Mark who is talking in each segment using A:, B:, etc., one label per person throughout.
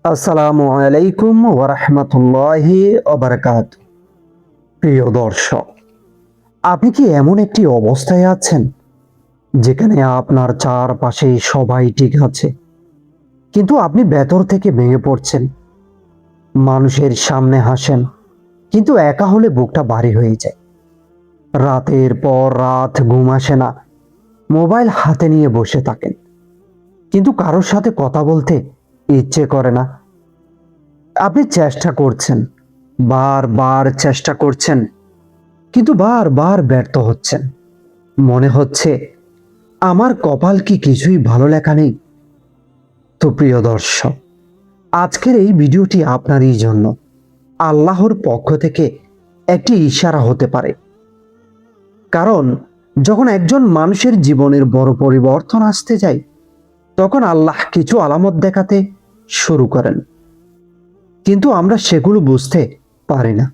A: আসসালামু আলাইকুম ওয়া রাহমাতুল্লাহি ওয়া বারাকাতুহু। প্রিয় দর্শক, আপনি কি এমন একটি অবস্থায় আছেন যেখানে আপনার চারপাশে সবাই ঠিক আছে, কিন্তু আপনি ভেতর থেকে ভেঙে পড়ছেন? মানুষের সামনে হাসেন, কিন্তু একা হলে বুকটা ভারী হয়ে যায়। রাতের পর রাত ঘুম আসে না, মোবাইল হাতে নিয়ে বসে থাকেন, কিন্তু কারোর সাথে কথা বলতে ইচ্ছে করে না। আপনি চেষ্টা করছেন, বারবার চেষ্টা করছেন, কিন্তু বারবার ব্যর্থ হচ্ছেন। মনে হচ্ছে আমার কপাল কি কিছুই ভালো লেখা নেই। তো প্রিয় দর্শক, আজকের এই ভিডিওটি আপনারই জন্য। আল্লাহর পক্ষ থেকে একটি ইশারা হতে পারে। কারণ যখন একজন মানুষের জীবনের বড় পরিবর্তন আসতে যায়, তখন আল্লাহ কিছু আলামত দেখাতে শুরু করেন, কিন্তু আমরা সেগুলো বুঝতে পারি না।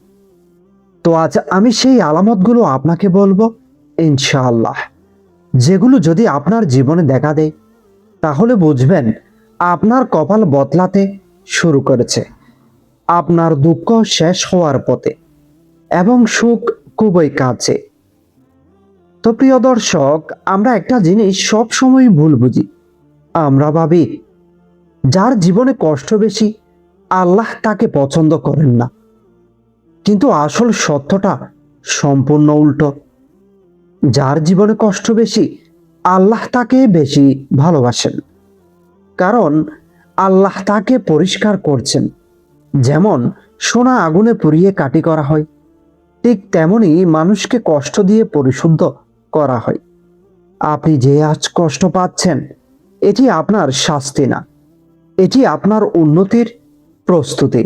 A: তো আজ আমি সেই আলামতগুলো আপনাকে বলবো, ইনশাআল্লাহ, যেগুলো যদি আপনার জীবনে দেখা দেয়, তাহলে বুঝবেন আপনার কপাল বদলাতে শুরু করেছে, আপনার দুঃখ শেষ হওয়ার পথে এবং সুখ খুবই কাছে। তো প্রিয় দর্শক, আমরা একটা জিনিস সব সময় ভুল বুঝি। আমরা ভাবি যার জীবনে কষ্ট বেশি, আল্লাহ তাকে পছন্দ করেন না। কিন্তু আসল সত্যটা সম্পূর্ণ উল্টো। যার জীবনে কষ্ট বেশি, আল্লাহ তাকে বেশি ভালোবাসেন। কারণ আল্লাহ তাকে পরিষ্কার করছেন। যেমন সোনা আগুনে পুড়িয়ে কাটি করা হয়, ঠিক তেমনি মানুষকে কষ্ট দিয়ে পরিশুদ্ধ করা হয়। আপনি যে আজ কষ্ট পাচ্ছেন, এটি আপনার শাস্তি না, এটি আপনার উন্নতির প্রস্তুতি,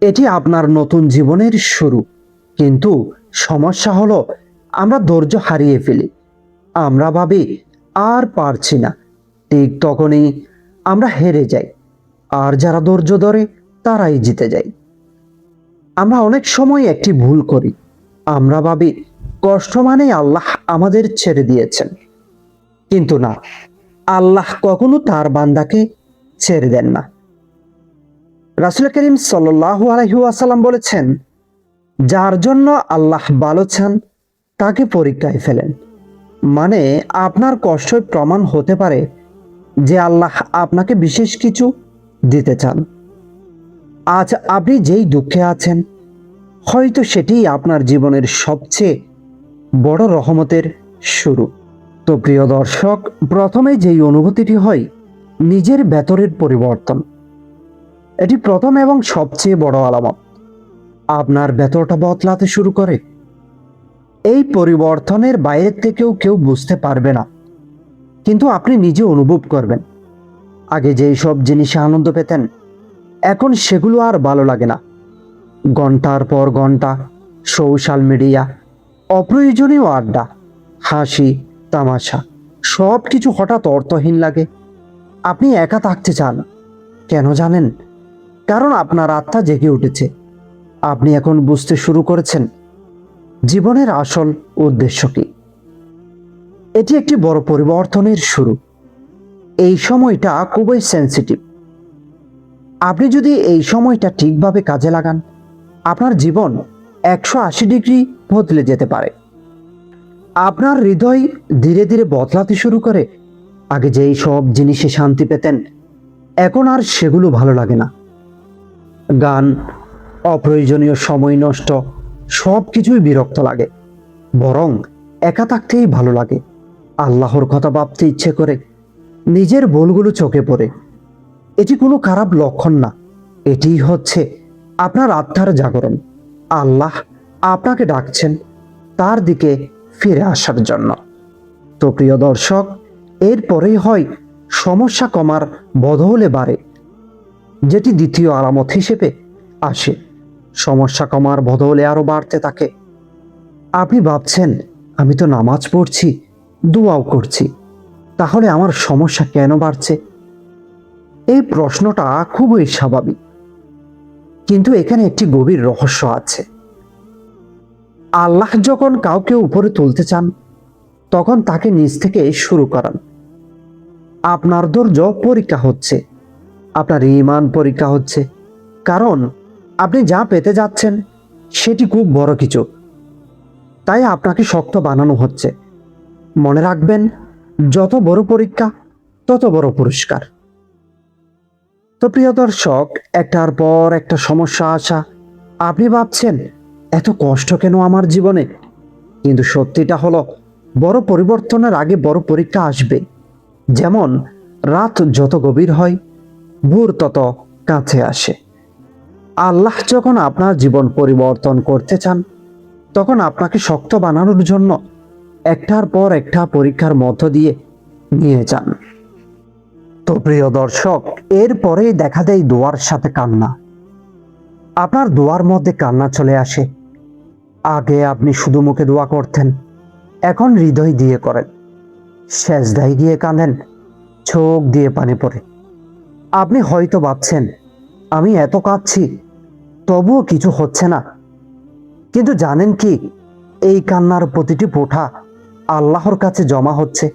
A: এটি আপনার নতুন জীবনের শুরু। কিন্তু সমস্যা হলো, আমরা ধৈর্য হারিয়ে ফেলি। আমরা ভাবি আর পারছি না, ঠিক তখনই আমরা হেরে যাই। আর যারা ধৈর্য ধরে তারাই জিতে যায়। আমরা অনেক সময় একটি ভুল করি। আমরা ভাবি কষ্ট মানে আল্লাহ আমাদের ছেড়ে দিয়েছেন, কিন্তু না, আল্লাহ কখনো তার বান্দাকে ছেড়ে দেন না। রাসূল করিম সাল্লাল্লাহু আলাইহি ওয়াসাল্লাম বলেছেন, যার জন্য আল্লাহ ভালো চান তাকে পরীক্ষায় ফেলেন। মানে আপনার কষ্টই প্রমাণ হতে পারে যে আল্লাহ আপনাকে বিশেষ কিছু দিতে চান। আজ আপনি যেই দুঃখে আছেন, হয়তো সেটিই আপনার জীবনের সবচেয়ে বড় রহমতের শুরু। তো প্রিয় দর্শক, প্রথমে যেই অনুভূতিটি হয়, নিজের ভেতরের পরিবর্তন। এটি প্রথম এবং সবচেয়ে বড় আলামত। আপনার ভেতরটা বদলাতে শুরু করে। এই পরিবর্তনের বাইরের থেকেও কেউ বুঝতে পারবে না, কিন্তু আপনি নিজে অনুভব করবেন। আগে যেই সব জিনিসে আনন্দ পেতেন, এখন সেগুলো আর ভালো লাগে না। ঘন্টার পর ঘন্টা সোশ্যাল মিডিয়া, অপ্রয়োজনীয় আড্ডা, হাসি তামাশা, সব কিছু হঠাৎ অর্থহীন লাগে। আপনি একা থাকতে চান। কেন জানেন? কারণ আপনার আত্মা জেগে উঠেছে। আপনি এখন বুঝতে শুরু করেছেন জীবনের আসল উদ্দেশ্য কি। এটি একটি বড় পরিবর্তনের শুরু। এই সময়টা খুবই সেন্সিটিভ। আপনি যদি এই সময়টা ঠিকভাবে কাজে লাগান, আপনার জীবন 180 ডিগ্রি বদলে যেতে পারে। আপনার হৃদয় ধীরে ধীরে বদলাতে শুরু করে। আগে যেই সব জিনিসে শান্তি পেতেন, এখন আর সেগুলো ভালো লাগে না। গান, অপ্রয়োজনীয় সময় নষ্ট, সব কিছুই বিরক্ত লাগে। বরং একা থাকতেই ভালো লাগে। আল্লাহর কথা ভাবতে ইচ্ছে করে। নিজের ভুলগুলো চোখে পড়ে। এটি কোনো খারাপ লক্ষণ না, এটিই হচ্ছে আপনার আত্মার জাগরণ। আল্লাহ আপনাকে ডাকছেন তার দিকে ফিরে আসার জন্য। তো প্রিয় দর্শক, এরপরেই হয় সমস্যা কমার বদলে বাড়ে, যেটি দ্বিতীয় আলামত হিসেবে আসে। সমস্যা কমার বদলে আরো বাড়তে থাকে। আপনি ভাবছেন, আমি তো নামাজ পড়ছি, দোয়াও করছি, তাহলে আমার সমস্যা কেন বাড়ছে? এই প্রশ্নটা খুবই স্বাভাবিক, কিন্তু এখানে একটি গভীর রহস্য আছে। আল্লাহ যখন কাউকে উপরে তুলতে চান, তখন তাকে নিচ থেকে শুরু করান। আপনার ধৈর্য পরীক্ষা হচ্ছে, আপনার ঈমান পরীক্ষা হচ্ছে, কারণ আপনি যা পেতে যাচ্ছেন সেটি খুব বড় কিছু, তাই আপনাকে শক্ত বানানো হচ্ছে। মনে রাখবেন, যত বড় পরীক্ষা তত বড় পুরস্কার। তো প্রিয় দর্শক, একটার পর একটা সমস্যা আসা, আপনি ভাবছেন এত কষ্ট কেন আমার জীবনে, কিন্তু সত্যিটা হলো বড় পরিবর্তনের আগে বড় পরীক্ষা আসবে। যেমন রাত যত গভীর হয়, ভোর তত কাছে আসে। আল্লাহ যখন আপনার জীবন পরিবর্তন করতে চান, তখন আপনাকে শক্ত বানানোর জন্য একটার পর একটা পরীক্ষার মধ্য দিয়ে নিয়ে যান। তো প্রিয় দর্শক, এরপরেই দেখা দেয় দোয়ার সাথে কান্না। আপনার দোয়ার মধ্যে কান্না চলে আসে। আগে আপনি শুধু মুখে দোয়া করতেন, এখন হৃদয় দিয়ে করেন। সেজদায় গিয়ে কাঁদেন, চোখ দিয়ে পানি পড়ে। আপনি হয়তো ভাবছেন, আমি এত কাঁদছি তবুও কিছু হচ্ছে না। কিন্তু জানেন কি, এই কান্নার প্রতিটি ফোঁটা আল্লাহর কাছে জমা হচ্ছে,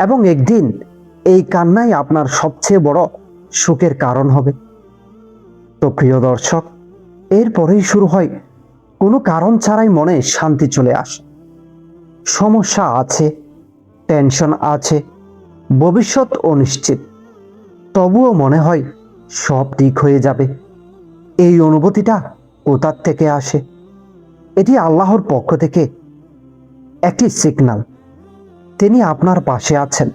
A: এবং একদিন এই কান্নাই আপনার সবচেয়ে বড় সুখের কারণ হবে। তো প্রিয় দর্শক, এরপরেই শুরু হয় কোনো কারণ ছাড়াই মনে শান্তি চলে আসে। সমস্যা আছে, টেনশন আছে, ভবিষ্যৎ অনিশ্চিত, তবুও মনে হয় সব ঠিক হয়ে যাবে। এই অনুভূতিটা কোথার থেকে আসে? এটি আল্লাহর পক্ষ থেকে একটি সিগন্যাল, তিনি আপনার পাশে আছেন।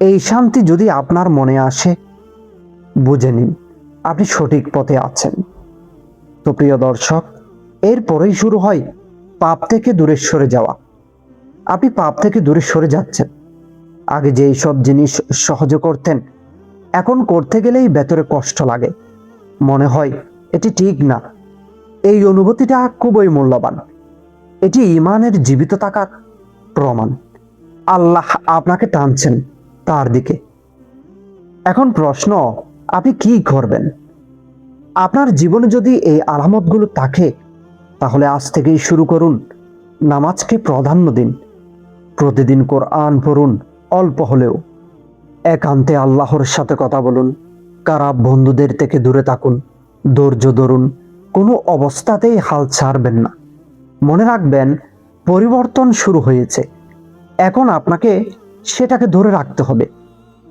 A: এই শান্তি যদি আপনার মনে আসে, বুঝে নিন আপনি সঠিক পথে আছেন। তো প্রিয় দর্শক, এরপরেই শুরু হয় পাপ থেকে দূরে সরে যাওয়া। আপনি পাপ থেকে দূরে সরে যাচ্ছেন। আগে যে সব জিনিস সহজে করতেন, এখন করতে গেলেই ভেতরে কষ্ট লাগে, মনে হয় এটি ঠিক না। এই অনুভূতিটা খুবই মূল্যবান। এটি ঈমানের জীবিত থাকার প্রমাণ। আল্লাহ আপনাকে টানছেন তার দিকে। এখন প্রশ্ন, আপনি কি করবেন? আপনার জীবনে যদি এই আলামতগুলো থাকে, তাহলে আজ থেকেই শুরু করুন। নামাজকে প্রাধান্য দিন, প্রতিদিন কোরআন পড়ুন, অল্প হলেও। একান্তে আল্লাহর সাথে কথা বলুন, খারাপ বন্ধুদের থেকে দূরে থাকুন, ধৈর্য ধরুন, কোনো অবস্থাতেই হাল ছাড়বেন না। মনে রাখবেন, পরিবর্তন শুরু হয়েছে, এখন আপনাকে সেটাকে ধরে রাখতে হবে।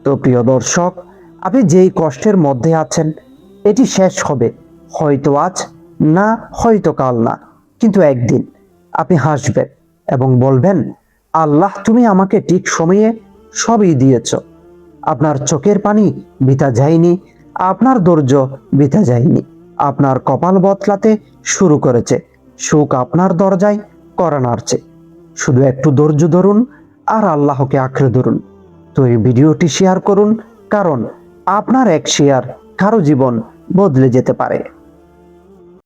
A: তো প্রিয় দর্শক, আপনি যেই কষ্টের মধ্যে আছেন, এটি শেষ হবে, হয়তো আজ না, হয়তো কাল না, কিন্তু একদিন আপনি হাসবেন এবং বলবেন, আল্লাহ তুমি আমাকে ঠিক সময়ে সবই দিয়েছ। আপনার চোখের পানি বৃথা যায়নি, আপনার ধৈর্য বৃথা যায়নি। আপনার কপাল বদলাতে শুরু করেছে, সুখ আপনার দরজায় কড়া নাড়ছে। শুধু একটু ধৈর্য ধরুন আর আল্লাহকে আঁকড়ে ধরুন। তো এই ভিডিওটি শেয়ার করুন, কারণ আপনার এক শেয়ার কারো জীবন বদলে যেতে পারে।